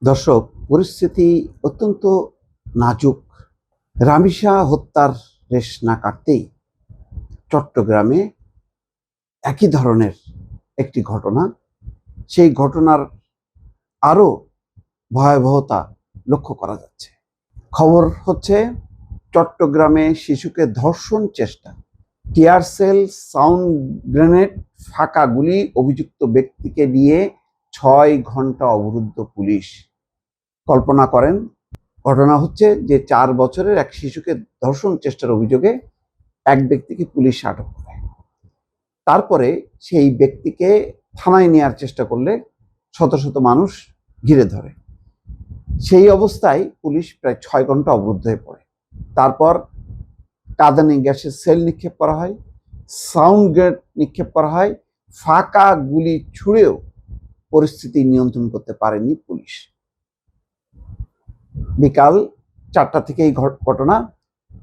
দর্শক, পরিস্থিতি অত্যন্ত নাজুক। রামিসা হত্যার রেশ না কাটতেই চট্টগ্রামে একই ধরনের একটি ঘটনা, সেই ঘটনার আরো ভয়াবহতা লক্ষ্য করা যাচ্ছে। খবর হচ্ছে চট্টগ্রামে শিশুকে ধর্ষণ চেষ্টা, টিয়ার সেল, সাউন্ড গ্রেনেড, ফাঁকা গুলি, অভিযুক্ত ব্যক্তিকে নিয়ে 6 ঘন্টা অবরুদ্ধ পুলিশ। কল্পনা করেন, ঘটনা হচ্ছে যে 4 বছরের এক শিশুকে ধর্ষণ চেষ্টার অভিযোগে এক ব্যক্তিকে পুলিশ আটক করে। তারপরে সেই ব্যক্তিকে থানায় নেওয়ার চেষ্টা করলে শত শত মানুষ ঘিরে ধরে। সেই অবস্থায় পুলিশ প্রায় 6 ঘন্টা অবরুদ্ধ হয়ে পড়ে। তারপর কাঁদানে গ্যাসের সেল নিক্ষেপ করা হয়, সাউন্ড গ্রেনেড নিক্ষেপ করা হয়, ফাঁকা গুলি ছুঁড়েও পরিস্থিতি নিয়ন্ত্রণ করতে পারেনি পুলিশ। বিকাল 4টা থেকে এই ঘটনা।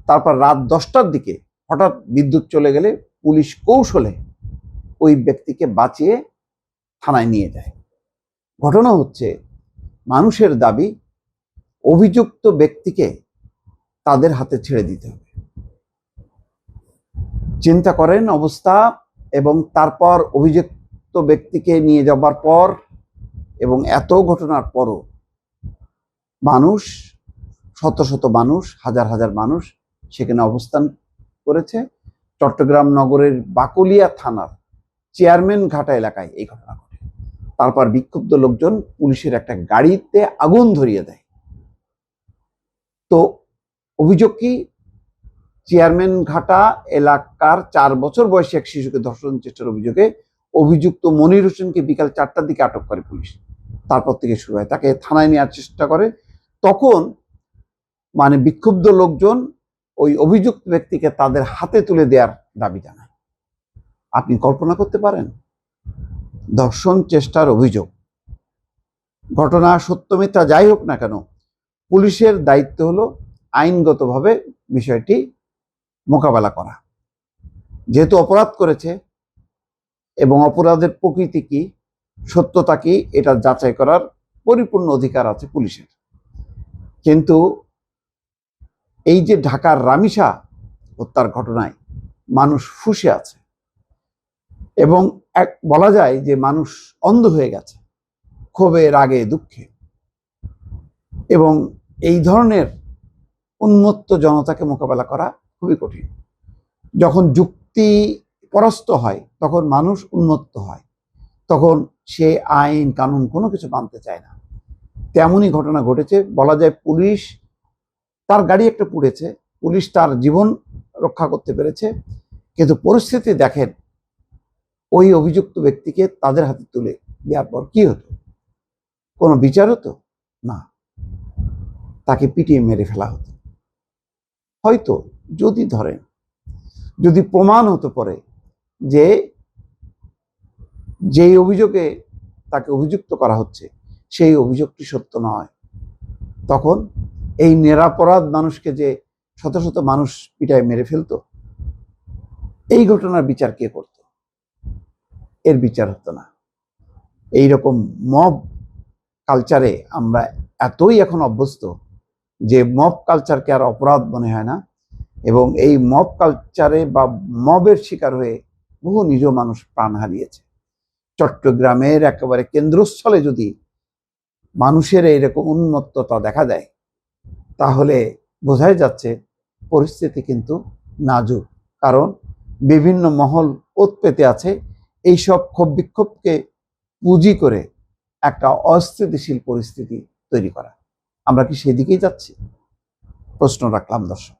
তারপর রাত 10টার দিকে হঠাৎ বিদ্যুৎ চলে গেলে পুলিশ কৌশলে ওই ব্যক্তিকে বাঁচিয়ে থানায় নিয়ে যায়। ঘটনা হচ্ছে, মানুষের দাবি অভিযুক্ত ব্যক্তিকে তাদের হাতে ছেড়ে দিতে হবে। চিন্তা করেন অবস্থা। এবং তারপর অভিযুক্ত ব্যক্তিকে নিয়ে যাবার পর এবং এত ঘটনার পরও মানুষ, শত শত মানুষ, হাজার হাজার মানুষ সেখানে অবস্থান করেছে। চট্টগ্রাম নগরের বাকলিয়া থানার চেয়ারম্যান ঘাটা এলাকায় এই ঘটনা ঘটে। তারপর বিক্ষুব্ধ লোকজন পুলিশের একটা গাড়িতে আগুন ধরিয়ে দেয়। তো অভিযোগ কি? চেয়ারম্যান ঘাটা এলাকার 4 বছর বয়সী এক শিশুকে ধর্ষণ চেষ্টার অভিযোগে অভিযুক্ত মনির হোসেনকে বিকাল 4টার দিকে আটক করে পুলিশ। তারপর থেকে শুরু হয়, তাকে থানায় নেওয়ার চেষ্টা করে। তখন বিক্ষুব্ধ লোকজন ওই অভিযুক্ত ব্যক্তিকে তাদের হাতে তুলে দেওয়ার দাবি জানায়। আপনি কল্পনা করতে পারেন, ধর্ষণ চেষ্টার অভিযোগ, ঘটনা সত্য মিথ্যা যাই হোক না কেন, পুলিশের দায়িত্ব হলো আইনগতভাবে বিষয়টি মোকাবেলা করা। যেহেতু অপরাধ করেছে এবং অপরাধের প্রকৃতি কি, সত্যতা কি, এটা যাচাই করার পরিপূর্ণ অধিকার আছে পুলিশের। কিন্তু এই যে ঢাকার রামিসা হত্যার ঘটনায় মানুষ ফুঁসে আছে এবং বলা যায় যে মানুষ অন্ধ হয়ে গেছে ক্ষোভে, রাগে, দুঃখে। এবং এই ধরনের উন্মত্ত জনতাকে মোকাবেলা করা খুবই কঠিন। যখন যুক্তি পরাস্ত হয় তখন মানুষ উন্মত্ত হয়, তখন সে আইন কানুন কোনো কিছু মানতে চায় না। তেমনই ঘটনা ঘটেছে। বলা যায় পুলিশ, তার গাড়ি একটা পুড়েছে, পুলিশ তার জীবন রক্ষা করতে পেরেছে। কিন্তু পরিস্থিতি দেখেন, ওই অভিযুক্ত ব্যক্তিকে তাদের হাতে তুলে দেওয়ার পর কি হতো? কোনো বিচার হতো না, তাকে পিটিয়ে মেরে ফেলা হতো। হয়তো যদি ধরেন, যদি প্রমাণ হতে পারে যে যেই অভিযোগে তাকে অভিযুক্ত করা হচ্ছে সেই অভিযোগটি সত্য নয়, তখন এই নিরপরাধ মানুষকে যে শত শত মানুষ পিটায় মেরে ফেলতো, এই ঘটনার বিচার কে করত? এর বিচার হতো না। এইরকম মব কালচারে আমরা এতই এখন অভ্যস্ত যে মব কালচারকে আর অপরাধ মনে হয় না। এবং এই মব কালচারে বা মবের শিকার হয়ে বহু নিরীহ মানুষ প্রাণ হারিয়েছে। চট্টগ্রামের একেবারে কেন্দ্রস্থলে যদি মানুষের এইরকম উন্মত্ততা দেখা দেয়, তাহলে বোঝাই যাচ্ছে পরিস্থিতি কিন্তু নাজুক। কারণ বিভিন্ন মহল ওত পেতে আছে এইসব ক্ষোভ বিক্ষোভকে পুঁজি করে একটা অস্থিতিশীল পরিস্থিতি তৈরি করা। আমরা কি সেদিকেই যাচ্ছি? প্রশ্ন রাখলাম দর্শক।